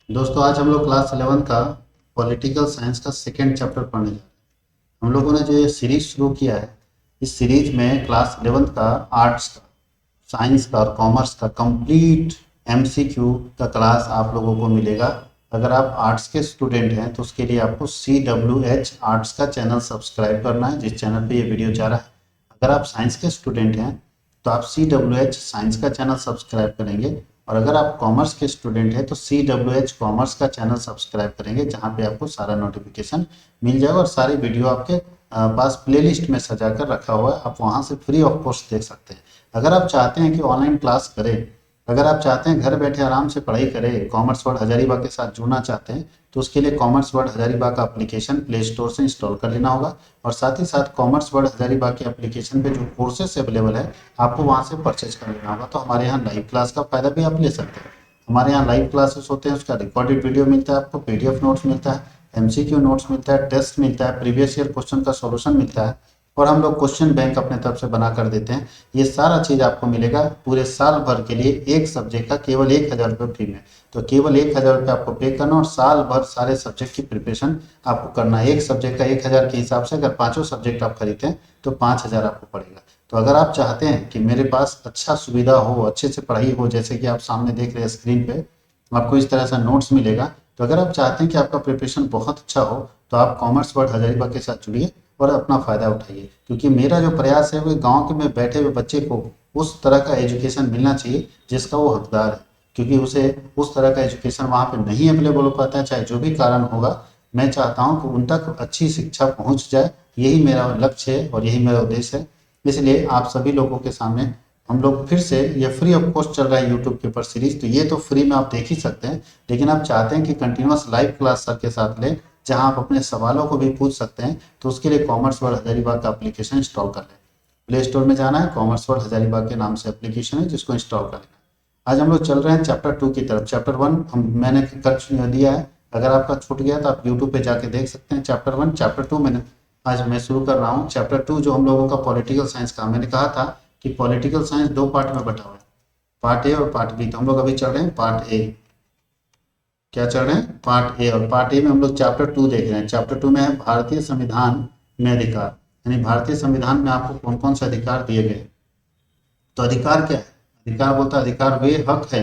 दोस्तों आज हम लोग क्लास 11 का पॉलिटिकल साइंस का सेकेंड चैप्टर पढ़ने जा रहे हैं। हम लोगों ने जो ये सीरीज शुरू किया है, इस सीरीज में क्लास 11 का आर्ट्स का, साइंस का और कॉमर्स का कंप्लीट एमसीक्यू का क्लास आप लोगों को मिलेगा। अगर आप आर्ट्स के स्टूडेंट हैं तो उसके लिए आपको CWH आर्ट्स का चैनल सब्सक्राइब करना है, जिस चैनल पे ये वीडियो जा रहा है। अगर आप साइंस के स्टूडेंट हैं तो आप CWH साइंस का चैनल सब्सक्राइब करेंगे, और अगर आप कॉमर्स के स्टूडेंट हैं तो CWH कॉमर्स का चैनल सब्सक्राइब करेंगे, जहां पे आपको सारा नोटिफिकेशन मिल जाएगा और सारी वीडियो आपके पास प्लेलिस्ट में सजा कर रखा हुआ है। आप वहां से फ्री ऑफ कॉस्ट देख सकते हैं। अगर आप चाहते हैं कि ऑनलाइन क्लास करें, अगर आप चाहते हैं घर बैठे आराम से पढ़ाई करें, कॉमर्स वर्ड हजारीबाग के साथ जुड़ना चाहते हैं, तो उसके लिए कॉमर्स वर्ड हजारीबाग का एप्लीकेशन प्ले स्टोर से इंस्टॉल कर लेना होगा। और साथ ही साथ कॉमर्स वर्ड हजारीबाग के एप्लीकेशन पे जो कोर्सेस अवेलेबल है, आपको वहाँ से परचेज कर लेना होगा। तो हमारे यहाँ लाइव क्लास का फायदा भी आप ले सकते हैं। हमारे यहाँ लाइव क्लासेस होते हैं, उसका रिकॉर्डेड वीडियो मिलता है, आपको PDF नोट्स मिलता है, MCQ नोट्स मिलता है, टेस्ट मिलता है, प्रीवियस ईयर क्वेश्चन का सॉल्यूशन मिलता है, और हम लोग क्वेश्चन बैंक अपने तरफ से बना कर देते हैं। ये सारा चीज़ आपको मिलेगा पूरे साल भर के लिए, एक सब्जेक्ट का केवल 1,000 रुपये फ्री में। तो केवल 1,000 रुपये आपको पे करना और साल भर सारे सब्जेक्ट की प्रिपरेशन आपको करना है। एक सब्जेक्ट का 1,000 के हिसाब से अगर पाँचों सब्जेक्ट आप खरीदते हैं तो 5,000 आपको पड़ेगा। तो अगर आप चाहते हैं कि मेरे पास अच्छा सुविधा हो, अच्छे से पढ़ाई हो, जैसे कि आप सामने देख रहे हैं स्क्रीन पे, आपको इस तरह से नोट्स मिलेगा। तो अगर आप चाहते हैं कि आपका प्रिपरेशन बहुत अच्छा हो, तो आप कॉमर्स वर्ड हजारीबाग के साथ जुड़िए और अपना फ़ायदा उठाइए। क्योंकि मेरा जो प्रयास है वो गांव के में बैठे हुए बच्चे को उस तरह का एजुकेशन मिलना चाहिए जिसका वो हकदार है। क्योंकि उसे उस तरह का एजुकेशन वहाँ पे नहीं अवेलेबल हो पाता है, चाहे जो भी कारण होगा। मैं चाहता हूँ कि उन तक अच्छी शिक्षा पहुँच जाए, यही मेरा लक्ष्य है और यही मेरा उद्देश्य है। इसलिए आप सभी लोगों के सामने हम लोग फिर से, ये फ्री ऑफ कॉस्ट चल रहा है यूट्यूब के ऊपर सीरीज, तो ये तो फ्री में आप देख ही सकते हैं। लेकिन आप चाहते हैं कि कंटिन्यूस लाइव क्लास सर के साथ लें, जहां आप अपने सवालों को भी पूछ सकते हैं, तो उसके लिए कॉमर्स वर्ड हजारीबाग का एप्लीकेशन इंस्टॉल कर लें। प्ले स्टोर में जाना है, कॉमर्स वर्ड हजारीबाग के नाम से एप्लीकेशन है, जिसको इंस्टॉल कर लेना। आज हम लोग चल रहे हैं चैप्टर 2 की तरफ। चैप्टर 1 मैंने कर दिया है। अगर आपका छूट गया तो आप यूट्यूब पे जाके देख सकते हैं चैप्टर 1। चैप्टर 2 मैंने आज मैं शुरू कर रहा हूँ। चैप्टर 2 जो हम लोगों का पॉलिटिकल साइंस का, मैंने कहा था कि पॉलिटिकल साइंस दो पार्ट में बटा हुआ है, पार्ट ए और पार्ट बी। तो हम लोग अभी चल रहे हैं पार्ट ए। क्या चल रहे हैं? Part A. और पार्ट ए में हम लोग चैप्टर 2 देख रहे हैं। चैप्टर 2 में है भारतीय संविधान में अधिकार, यानी भारतीय संविधान में आपको कौन कौन से अधिकार दिए गए। तो अधिकार क्या है? अधिकार बोलता है अधिकार वे हक है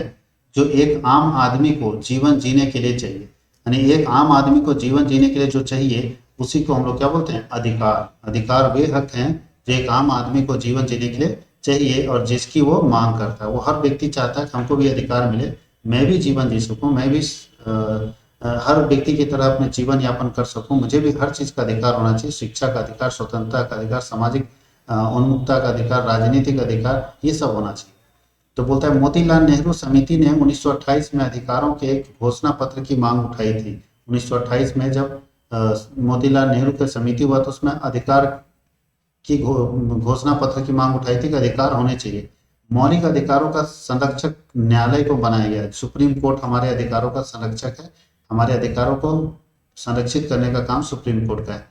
जो एक आम आदमी को जीवन जीने के लिए चाहिए। यानी एक आम आदमी को जीवन जीने के लिए जो चाहिए, उसी को हम लोग क्या बोलते हैं? अधिकार। अधिकार वे हक हैं जो एक आम आदमी को जीवन जीने के लिए चाहिए और जिसकी वो मांग करता है। वो हर व्यक्ति चाहता है कि हमको भी अधिकार मिले, मैं भी जीवन जी सकूं, मैं भी हर व्यक्ति की तरह अपने जीवन यापन कर सकूं। मुझे भी हर चीज़ का अधिकार होना चाहिए। शिक्षा का अधिकार, स्वतंत्रता का अधिकार, सामाजिक उन्मुक्तता का अधिकार, राजनीतिक अधिकार, ये सब होना चाहिए। तो बोलता है मोतीलाल नेहरू समिति ने 1928 में अधिकारों के एक घोषणा पत्र की मांग उठाई थी। 1928 में जब मोतीलाल नेहरू का समिति हुआ तो उसमें अधिकार की घोषणा पत्र की मांग उठाई थी कि अधिकार होने चाहिए। मौलिक अधिकारों का संरक्षक न्यायालय को बनाया गया है। सुप्रीम कोर्ट हमारे अधिकारों का संरक्षक है। हमारे अधिकारों को संरक्षित करने का काम सुप्रीम कोर्ट का है।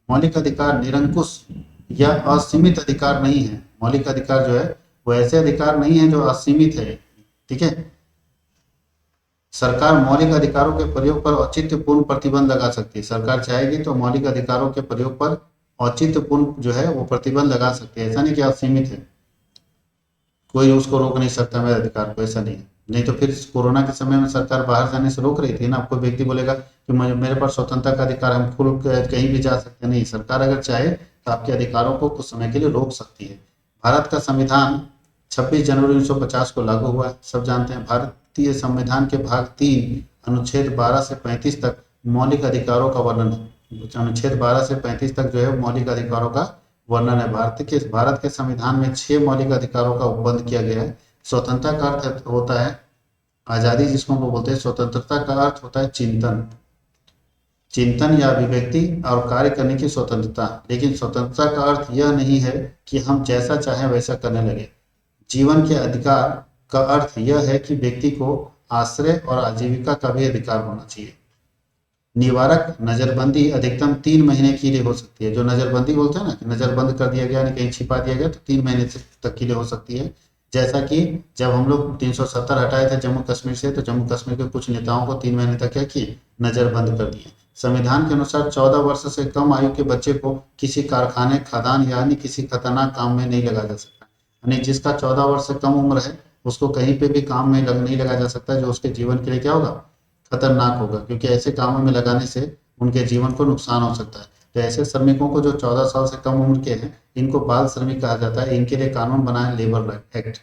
मौलिक अधिकार निरंकुश या असीमित अधिकार नहीं है। मौलिक अधिकार जो है वो ऐसे अधिकार नहीं है जो असीमित है। ठीक है। सरकार मौलिक अधिकारों के प्रयोग पर औचित्यपूर्ण प्रतिबंध लगा सकती है। सरकार चाहेगी तो मौलिक अधिकारों के प्रयोग पर औचित्यपूर्ण जो है वो प्रतिबंध लगा सकती है। ऐसा नहीं कि असीमित है, कोई उसको रोक नहीं सकता मेरे अधिकार को, ऐसा नहीं है। नहीं तो फिर कोरोना के समय में सरकार बाहर जाने से रोक रही थी ना। कोई व्यक्ति बोलेगा कि मेरे पास स्वतंत्रता का अधिकार, हम खुल कहीं भी जा सकते नहीं। सरकार अगर चाहे तो आपके अधिकारों को कुछ समय के लिए रोक सकती है। भारत का संविधान 26 जनवरी 1950 को लागू हुआ है, सब जानते हैं। भारतीय संविधान के भाग 3 अनुच्छेद 12 से 35 तक मौलिक अधिकारों का वर्णन है। अनुच्छेद 12 से 35 तक जो है मौलिक अधिकारों का वर्णन है। भारत के संविधान में 6 मौलिक अधिकारों का उपबंध किया गया है। स्वतंत्रता का अर्थ होता है आजादी, जिसको हम बोलते हैं। स्वतंत्रता का अर्थ होता है चिंतन, चिंतन या अभिव्यक्ति और कार्य करने की स्वतंत्रता। लेकिन स्वतंत्रता का अर्थ यह नहीं है कि हम जैसा चाहें वैसा करने लगे। जीवन के अधिकार का अर्थ यह है कि व्यक्ति को आश्रय और आजीविका का भी अधिकार होना चाहिए। निवारक नजरबंदी अधिकतम 3 महीने के लिए हो सकती है। जो नजरबंदी बोलते हैं ना कि नजरबंद कर दिया गया, कहीं छिपा दिया गया, तो 3 महीने तक के लिए हो सकती है। जैसा कि जब हम लोग 370 हटाए थे जम्मू कश्मीर से, तो जम्मू कश्मीर के कुछ नेताओं को 3 महीने तक क्या किए, नजरबंद कर दिए। संविधान के अनुसार 14 वर्ष से कम आयु के बच्चे को किसी कारखाने, खदान यानी किसी खतरनाक काम में नहीं लगाया जा सकता। यानी जिसका 14 वर्ष से कम उम्र है उसको कहीं पे भी काम में नहीं लगाया जा सकता, जो उसके जीवन के लिए क्या होगा, खतरनाक होगा, क्योंकि ऐसे कामों में लगाने से उनके जीवन को नुकसान हो सकता है। तो ऐसे श्रमिकों को जो 14 साल से कम उम्र के हैं, इनको बाल श्रमिक कहा जाता है। इनके लिए कानून बना है labour act,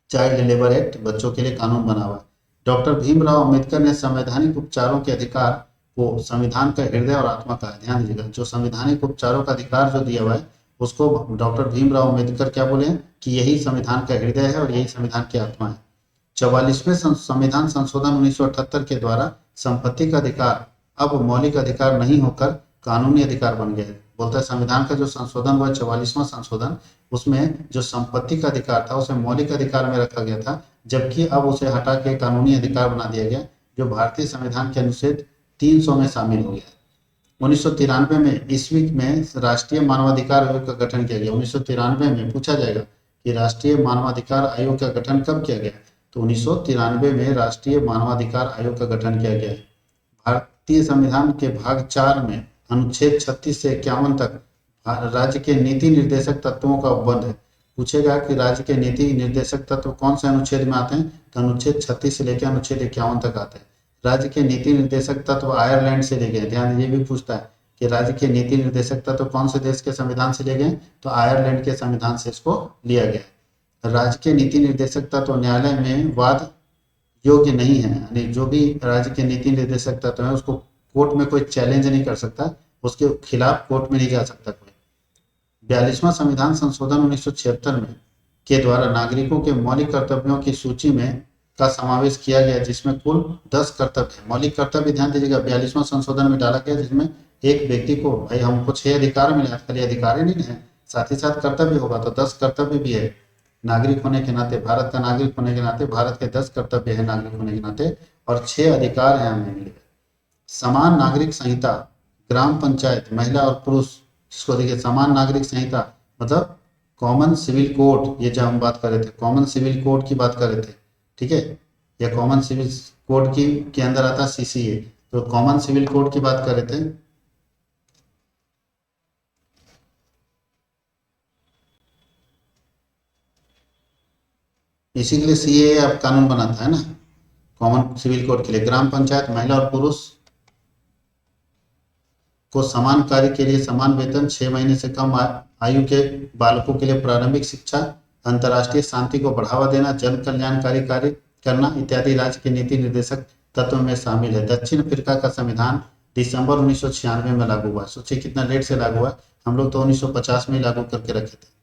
child labour act, बच्चों के लिए कानून बना हुआ है। डॉक्टर भीमराव अंबेडकर ने संवैधानिक उपचारों के अधिकार को संविधान का हृदय और आत्मा कहा है। ध्यान दीजिएगा, जो संवैधानिक उपचारों का अधिकार जो दिया हुआ है उसको डॉक्टर भीमराव अंबेडकर क्या बोले हैं कि यही संविधान का हृदय है और यही संविधान की आत्मा है। 44वें संविधान संशोधन 1978 के द्वारा संपत्ति का अधिकार अब मौलिक अधिकार नहीं होकर कानूनी अधिकार बन गया है। बोलता है संविधान का जो संशोधन हुआ 44वां संशोधन, उसमें जो संपत्ति का अधिकार था उसे मौलिक अधिकार में रखा गया था, जबकि अब उसे हटा के कानूनी अधिकार बना दिया गया, जो भारतीय संविधान के अनुच्छेद 300 में शामिल हो गया। 1993 में ईस्वी में राष्ट्रीय मानवाधिकार आयोग का गठन किया गया। 1993 में पूछा जाएगा कि राष्ट्रीय मानवाधिकार आयोग का गठन कब किया गया, तो 1993 में राष्ट्रीय मानवाधिकार आयोग का गठन किया गया है। भारतीय संविधान के भाग 4 में अनुच्छेद 36 से 51 तक राज्य के नीति निर्देशक तत्वों का उपबंध है। पूछेगा कि राज्य के नीति निर्देशक तत्व कौन से अनुच्छेद में आते हैं, तो अनुच्छेद 36 से लेकर अनुच्छेद 51 तक आते हैं। राज्य के नीति निर्देशक तत्व आयरलैंड से ले गए। ध्यान ये भी पूछता है कि राज्य के नीति निर्देशक तत्व कौन से देश के संविधान से ले गए, तो आयरलैंड के संविधान से इसको लिया गया। राज्य के नीति निर्देशक तत्व न्यायालय में वाद योग्य नहीं है, यानी जो भी राज्य के नीति निर्देशक तत्व है उसको कोर्ट में कोई चैलेंज नहीं कर सकता, उसके खिलाफ कोर्ट में नहीं जा सकता कोई। 42वां संविधान संशोधन 1976 में के द्वारा नागरिकों के मौलिक कर्तव्यों की सूची में का समावेश किया गया, जिसमें कुल 10 कर्तव्य है। मौलिक कर्तव्य ध्यान दीजिएगा 42वां संशोधन में डाला गया, जिसमें एक व्यक्ति को, भाई हमको 6 अधिकार मिले, खाली अधिकार ही नहीं है, साथ ही साथ कर्तव्य होगा, तो 10 कर्तव्य भी है। नागरिक होने के नाते, भारत का नागरिक होने के नाते भारत के 10 कर्तव्य है नागरिक होने के नाते, और 6 अधिकार हैं हमें मिले। समान नागरिक संहिता, ग्राम पंचायत, महिला और पुरुष, जिसको देखिए समान नागरिक संहिता मतलब कॉमन सिविल कोड, ये जो हम बात कर रहे थे कॉमन सिविल कोड की बात कर रहे थे, ठीक है, या कॉमन सिविल कोड की के अंदर आता सीसीए, तो कॉमन सिविल कोड की बात कर रहे थे। इसी के लिए सीए अब कानून बनाता है ना, कॉमन सिविल कोड के लिए। ग्राम पंचायत, महिला और पुरुष को समान कार्य के लिए समान वेतन, 6 महीने से कम आयु के बालकों के लिए प्रारंभिक शिक्षा, अंतर्राष्ट्रीय शांति को बढ़ावा देना, जन कल्याणकारी कार्य करना इत्यादि राज्य के नीति निर्देशक तत्व में शामिल है। दक्षिण अफ्रीका का संविधान दिसंबर 1996 में लागू हुआ। सोचिए कितना लेट से लागू हुआ, हम लोग तो 1950 में लागू करके रखे थे।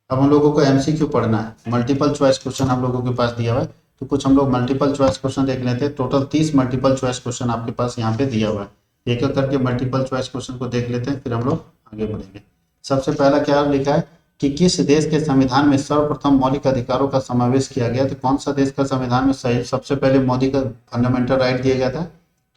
अब हम लोगों को एमसीक्यू पढ़ना है, मल्टीपल चॉइस क्वेश्चन हम लोगों के पास दिया हुआ है, तो कुछ हम लोग मल्टीपल चॉइस क्वेश्चन देख लेते हैं। टोटल 30 मल्टीपल चॉइस क्वेश्चन आपके पास यहाँ पे दिया हुआ है, एक एक करके मल्टीपल चॉइस क्वेश्चन को देख लेते हैं, फिर हम लोग आगे बढ़ेंगे। सबसे पहला क्या लिखा है कि किस देश के संविधान में सर्वप्रथम मौलिक अधिकारों का समावेश किया गया, तो कौन सा देश का संविधान में सबसे पहले मोदी का फंडामेंटल राइट दिया गया था,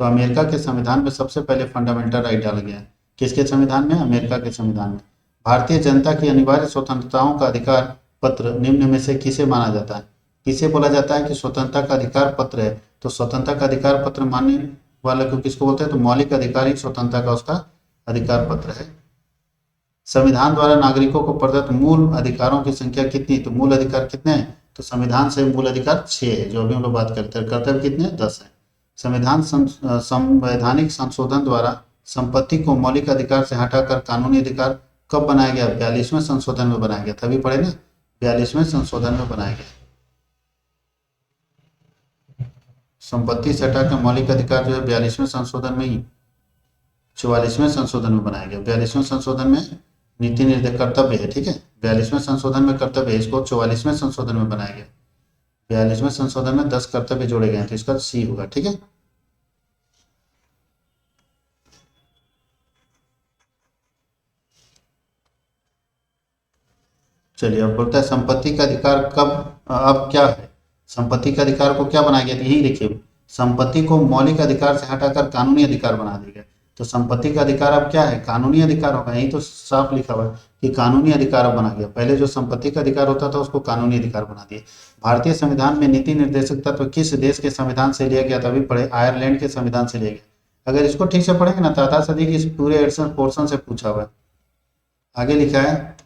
तो अमेरिका के संविधान में सबसे पहले फंडामेंटल राइट डाला गया है। किसके संविधान में, अमेरिका के संविधान में। भारतीय जनता की अनिवार्य स्वतंत्रताओं का अधिकार पत्र निम्न में से किसे माना जाता है, किसे बोला जाता है कि स्वतंत्रता का अधिकार पत्र है, तो स्वतंत्रता का अधिकार पत्र मानने वाला को किसको बोलते हैं, तो मौलिक अधिकार ही स्वतंत्रता का उसका अधिकार पत्र है। संविधान द्वारा नागरिकों को प्रदत्त मूल अधिकारों की संख्या कितनी, तो मूल अधिकार कितने हैं, तो संविधान से मूल अधिकार 6 है, जो अभी हम लोग बात करते हैं। कर्तव्य कितने, 10 है। संवैधानिक संशोधन द्वारा संपत्ति को मौलिक अधिकार से हटाकर कानूनी अधिकार कब बनाया गया, 42वें संशोधन में बनाया गया, तभी पढ़े ना, 42वें संशोधन में बनाया गया। संपत्ति से हटाकर मौलिक अधिकार जो है 42वें संशोधन में ही, 44वें संशोधन में बनाया गया। 42वें संशोधन में नीति निर्देशक कर्तव्य है, ठीक है, 42वें संशोधन में कर्तव्य है, इसको 44वें संशोधन में बनाया गया। 42वें संशोधन में 10 कर्तव्य जोड़े गए हैं, तो इसका सी होगा, ठीक है। चलिए अब बोलता है संपत्ति का अधिकार कब, अब क्या है, संपत्ति का अधिकार को क्या बनाया गया, यही देखिए, संपत्ति को मौलिक अधिकार से हटाकर कानूनी अधिकार बना दिया गया। तो संपत्ति का अधिकार अब क्या है, कानूनी अधिकार होगा। यही तो साफ लिखा हुआ है कि कानूनी अधिकार अब बना गया। पहले जो संपत्ति का अधिकार होता था उसको कानूनी अधिकार बना दिया। भारतीय संविधान में नीति निर्देशक तत्व किस देश के संविधान से लिया गया था, अभी पढ़े, आयरलैंड के संविधान से लिया गया। अगर इसको ठीक से पढ़ेंगे ना तो आधा से अधिक इस पूरे पोर्शन से पूछा हुआ है। आगे लिखा है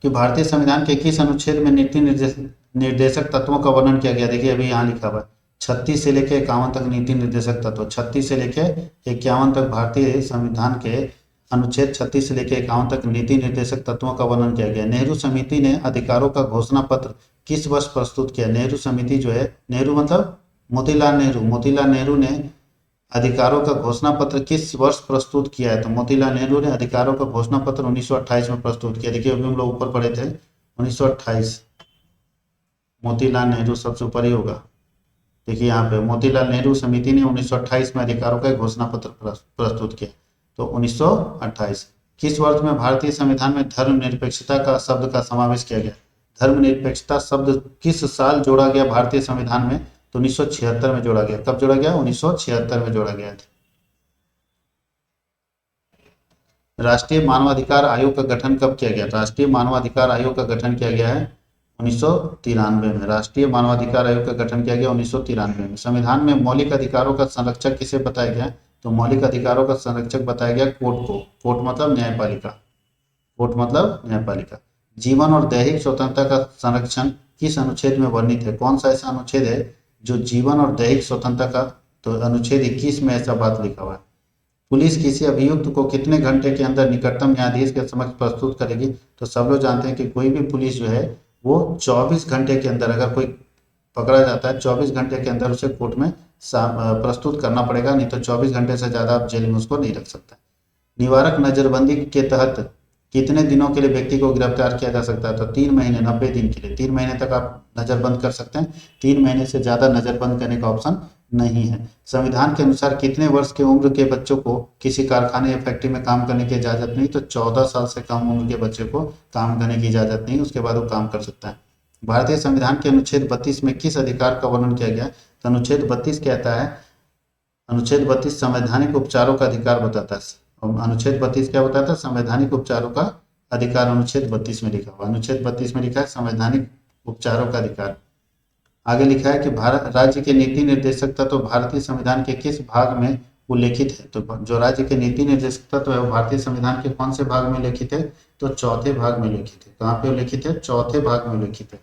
कि भारतीय संविधान के किस अनुच्छेद में नीति निर्देशक तत्वों का वर्णन किया गया। देखिए अभी यहाँ लिखा हुआ है 36 से लेकर 51 तक नीति निर्देशक तत्व, 36 से लेकर 51 तक भारतीय संविधान के अनुच्छेद 36 से लेकर 51 तक नीति निर्देशक तत्वों का वर्णन किया गया। नेहरू समिति ने अधिकारों का घोषणा पत्र किस वर्ष प्रस्तुत किया। नेहरू समिति जो है, नेहरू मतलब मोतीलाल नेहरू, मोतीलाल नेहरू ने अधिकारों का घोषणा पत्र किस वर्ष प्रस्तुत किया है। तो मोतीलाल नेहरू ने अधिकारों का घोषणा पत्र 1928 में प्रस्तुत किया। देखिए अभी हम लोग ऊपर पढ़े थे 1928, मोतीलाल नेहरू सबसे ऊपर ही होगा। देखिए यहाँ पे मोतीलाल नेहरू समिति ने 1928 में अधिकारों का घोषणा पत्र प्रस्तुत किया। तो 1928 किस वर्ष में भारतीय संविधान में धर्मनिरपेक्षता का शब्द का समावेश किया गया। धर्मनिरपेक्षता शब्द किस साल जोड़ा गया भारतीय संविधान में। तो 1976 में जोड़ा गया। कब जोड़ा गया, 1976 में जोड़ा गया था। राष्ट्रीय मानवाधिकार आयोग का गठन कब किया गया। राष्ट्रीय मानवाधिकार आयोग का गठन किया गया है 1993 में। राष्ट्रीय मानवाधिकार आयोग का गठन किया गया 1993 में। संविधान में मौलिक अधिकारों का संरक्षक किसे बताया गया। तो मौलिक अधिकारों का संरक्षक बताया गया कोर्ट को। कोर्ट मतलब न्यायपालिका, कोर्ट मतलब न्यायपालिका। जीवन और दैहिक स्वतंत्रता का संरक्षण किस अनुच्छेद में वर्णित है। कौन सा ऐसा अनुच्छेद है जो जीवन और दैहिक स्वतंत्रता का, तो अनुच्छेद 21 में ऐसा बात लिखा हुआ है। पुलिस किसी अभियुक्त को कितने घंटे के अंदर निकटतम न्यायाधीश के समक्ष प्रस्तुत करेगी। तो सब लोग जानते हैं कि कोई भी पुलिस जो है वो 24 घंटे के अंदर, अगर कोई पकड़ा जाता है 24 घंटे के अंदर उसे कोर्ट में प्रस्तुत करना पड़ेगा, नहीं तो 24 घंटे से ज़्यादा आप जेल में उसको नहीं रख सकते। निवारक नजरबंदी के तहत कितने दिनों के लिए व्यक्ति को गिरफ्तार किया जा सकता है। तो 3 महीने 90 दिन के लिए, 3 महीने तक आप नजरबंद कर सकते हैं। 3 महीने से ज़्यादा नजरबंद करने का ऑप्शन नहीं है। संविधान के अनुसार कितने वर्ष की उम्र के बच्चों को किसी कारखाने या फैक्ट्री में काम करने की इजाज़त नहीं। तो 14 साल से कम उम्र के बच्चे को काम करने की इजाज़त नहीं, उसके बाद वो काम कर सकता है। भारतीय संविधान के अनुच्छेद 32 में किस अधिकार का वर्णन किया गया। तो अनुच्छेद 32 कहता है, अनुच्छेद 32 संवैधानिक उपचारों का अधिकार बताता है। और अनुच्छेद 32 क्या बताता है, संवैधानिक उपचारों का अधिकार अनुच्छेद 32 में लिखा हुआ। अनुच्छेद 32 में लिखा है संवैधानिक उपचारों का अधिकार। आगे लिखा है कि भारत राज्य के नीति निर्देशक तत्व भारतीय संविधान के किस भाग में उल्लेखित है। तो जो राज्य के नीति निर्देशक तत्व है वो भारतीय संविधान के कौन से भाग में उल्लेखित है। तो चौथे भाग में उल्लेखित है। कहाँ पे उल्लेखित है, चौथे भाग में उल्लेखित है।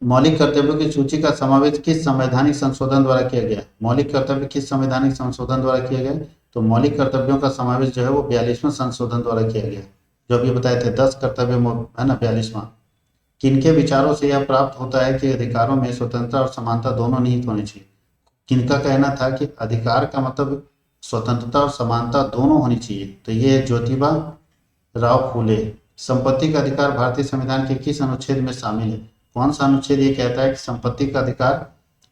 मौलिक कर्तव्यों की सूची का समावेश किस संवैधानिक संशोधन द्वारा किया गया। मौलिक कर्तव्य किस संवैधानिक संशोधन द्वारा किया गया। तो मौलिक कर्तव्यों का समावेश जो है वो 42वें संशोधन द्वारा किया गया। जो अभी बताए थे 10 कर्तव्य है ना, 42वां। किनके विचारों से यह प्राप्त होता है कि अधिकारों में स्वतंत्रता और समानता दोनों निहित होनी चाहिए। किनका कहना था कि अधिकार का मतलब स्वतंत्रता और समानता दोनों होनी चाहिए। तो ये ज्योतिबा राव फूले। संपत्ति का अधिकार भारतीय संविधान के किस अनुच्छेद में शामिल है। कौन सा अनुच्छेद ये कहता है कि संपत्ति का अधिकार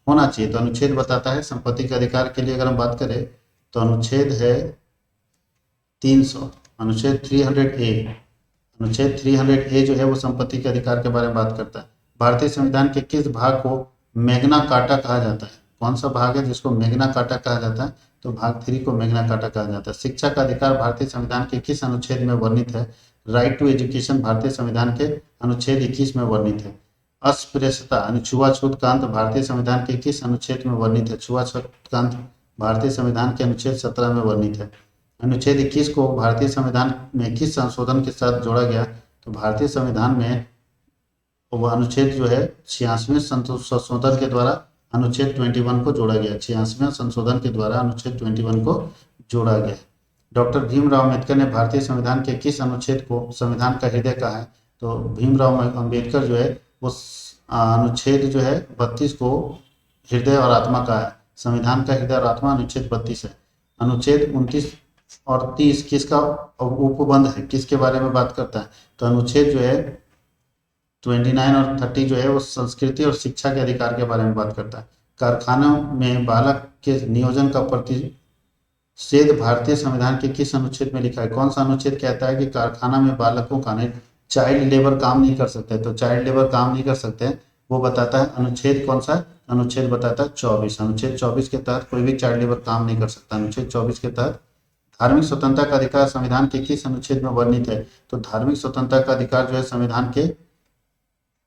होना चाहिए। तो अनुच्छेद बताता है संपत्ति के अधिकार के लिए अगर हम बात करें तो अनुच्छेद है 300, अनुच्छेद 300A। अनुच्छेद 300A जो है वो संपत्ति के अधिकार के बारे में बात करता है। भारतीय संविधान के किस भाग को मैग्ना कार्टा कहा जाता है। कौन सा भाग है जिसको मैग्ना कार्टा कहा जाता है। तो भाग 3 को मैग्ना कार्टा कहा जाता है। शिक्षा का अधिकार भारतीय संविधान के किस अनुच्छेद में वर्णित है। राइट टू एजुकेशन भारतीय संविधान के अनुच्छेद 21 में वर्णित है। अस्पृश्यता यानी छुआछूतकांत भारतीय संविधान के किस अनुच्छेद में वर्णित है। छुआछूतकांत भारतीय संविधान के अनुच्छेद 17 में वर्णित है। अनुच्छेद 21 को भारतीय संविधान में किस संशोधन के साथ जोड़ा गया। तो भारतीय संविधान में वह अनुच्छेद जो है 86वें संशोधन के द्वारा अनुच्छेद 21 को जोड़ा गया। 86वें संशोधन के द्वारा अनुच्छेद 21 को जोड़ा गया। डॉक्टर भीमराव अम्बेडकर ने भारतीय संविधान के किस अनुच्छेद को संविधान का हृदय कहा है। तो भीमराव अम्बेडकर जो है उस अनुच्छेद जो है 32 को हृदय और आत्मा का है। संविधान का हृदय और आत्मा अनुच्छेद 32 है। अनुच्छेद 29 और 30 किसका उपबंध है, किसके बारे में बात करता है। तो अनुच्छेद जो है 29 और 30 जो है वो संस्कृति और शिक्षा के अधिकार के बारे में बात करता है। कारखानों में बालक के नियोजन का प्रतिषेध भारतीय संविधान के किस अनुच्छेद में लिखा है। कौन सा अनुच्छेद कहता है कि कारखाना में बालकों का चाइल्ड लेबर काम नहीं कर सकते। तो चाइल्ड लेबर काम नहीं कर सकते वो बताता है अनुच्छेद कौन सा है, अनुच्छेद बताता है 24। अनुच्छेद 24 के तहत कोई भी चाइल्ड लेबर काम नहीं कर सकता। अनुच्छेद 24 के तहत धार्मिक स्वतंत्रता का अधिकार संविधान के किस अनुच्छेद में वर्णित है, तो धार्मिक स्वतंत्रता का अधिकार जो है संविधान के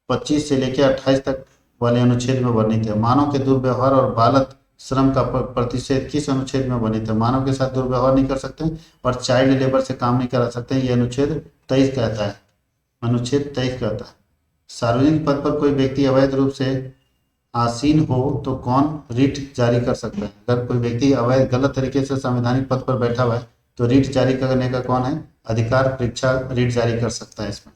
25 से लेकर 28 तक वाले अनुच्छेद में वर्णित है। मानव के दुर्व्यवहार और बालक श्रम का प्रतिषेध किस अनुच्छेद में वर्णित है, मानव के साथ दुर्व्यवहार नहीं कर सकते और चाइल्ड लेबर से काम नहीं करा सकते, ये अनुच्छेद 23 कहता है। अनुच्छेद 23 कहता है सार्वजनिक पद पर कोई व्यक्ति अवैध रूप से आसीन हो तो कौन रिट जारी कर सकता है। अगर कोई व्यक्ति अवैध गलत तरीके से संवैधानिक पद पर बैठा हुआ है तो रिट जारी करने का कौन है, अधिकार परीक्षा रिट जारी कर सकता है। इसमें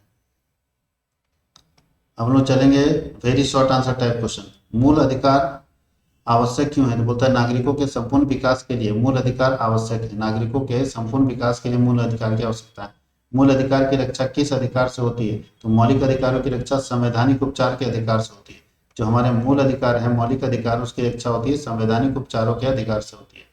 हम लोग चलेंगे very short answer type question. मूल अधिकार आवश्यक क्यों है, तो बोलता है नागरिकों के संपूर्ण विकास के लिए मूल अधिकार आवश्यक है। नागरिकों के संपूर्ण विकास के लिए मूल अधिकार की आवश्यकता है। मूल अधिकार की रक्षा किस अधिकार से होती है, तो मौलिक अधिकारों की रक्षा संवैधानिक उपचार के अधिकार से होती है। जो हमारे मूल अधिकार है, मौलिक अधिकार, उसकी रक्षा होती है संवैधानिक उपचारों के अधिकार से होती है।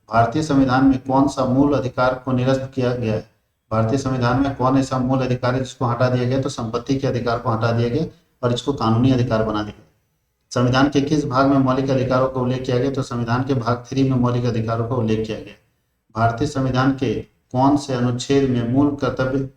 भारतीय संविधान में कौन सा मूल अधिकार को निरस्त किया गया है, भारतीय संविधान में कौन ऐसा मूल अधिकार है जिसको हटा दिया गया, तो संपत्ति के अधिकार को हटा दिया गया और इसको कानूनी अधिकार बना दिया। संविधान के किस भाग में मौलिक अधिकारों का उल्लेख किया गया, तो संविधान के भाग 3 में मौलिक अधिकारों का उल्लेख किया गया। भारतीय संविधान के कौन से अनुच्छेद में मूल कर्तव्य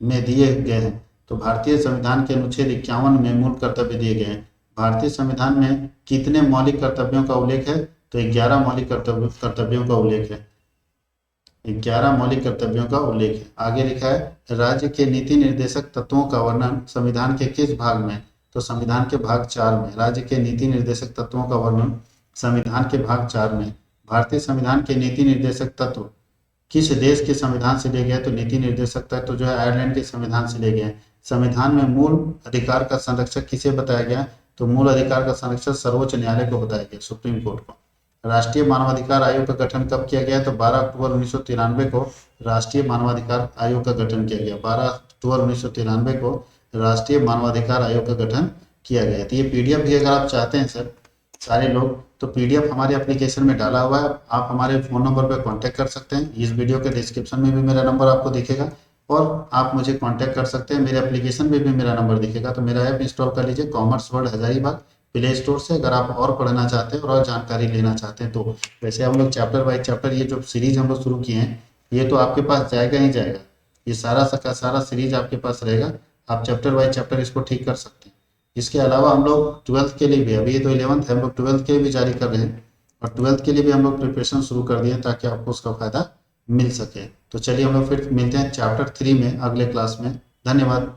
में दिए गए हैं, तो भारतीय संविधान के अनुच्छेद 51 में मूल कर्तव्य दिए गए हैं। भारतीय संविधान में कितने मौलिक कर्तव्यों का उल्लेख है, तो 11 मौलिक कर्तव्यों का उल्लेख है। 11 मौलिक कर्तव्यों का उल्लेख है। आगे लिखा है राज्य के नीति निर्देशक तत्वों का वर्णन संविधान के किस भाग में, तो संविधान के भाग 4 में। राज्य के नीति निर्देशक तत्वों का वर्णन संविधान के भाग 4 में। भारतीय संविधान के नीति निर्देशक तत्व किस देश के संविधान से लिए गए, तो नीति निर्देशक तत्व जो है आयरलैंड के संविधान से लिए गए। संविधान में मूल अधिकार का संरक्षक किसे बताया गया, तो मूल अधिकार का संरक्षक सर्वोच्च न्यायालय को बताया गया, सुप्रीम कोर्ट को। राष्ट्रीय मानवाधिकार आयोग का गठन कब किया गया, तो 12 अक्टूबर 1993 को राष्ट्रीय मानवाधिकार आयोग का गठन किया गया। 12 अक्टूबर 1993 को राष्ट्रीय मानवाधिकार आयोग का गठन किया गया। तो ये पीडीएफ भी अगर आप चाहते हैं सर सारे लोग, तो पीडीएफ हमारे एप्लीकेशन में डाला हुआ है, आप हमारे फ़ोन नंबर पर कांटेक्ट कर सकते हैं। इस वीडियो के डिस्क्रिप्शन में भी मेरा नंबर आपको दिखेगा और आप मुझे कांटेक्ट कर सकते हैं। मेरे एप्लीकेशन में भी मेरा नंबर दिखेगा। तो मेरा ऐप इंस्टॉल कर लीजिए, commerce world Hazaribagh play store से, अगर आप और पढ़ना चाहते हैं और जानकारी लेना चाहते हैं तो। वैसे हम लोग चैप्टर बाय चैप्टर ये जो सीरीज हम लोग शुरू किए हैं ये तो आपके पास जाएगा ही जाएगा, ये सारा सीरीज आपके पास रहेगा। आप चैप्टर बाय चैप्टर इसको ठीक कर सकते हैं। इसके अलावा हम लोग 12th के लिए भी, अभी ये तो 11th है, हम लोग 12th के लिए भी जारी कर रहे हैं और 12th के लिए भी हम लोग प्रिपरेशन शुरू कर दिए ताकि आपको उसका फायदा मिल सके। तो चलिए हम लोग फिर मिलते हैं चैप्टर 3 में अगले क्लास में। धन्यवाद।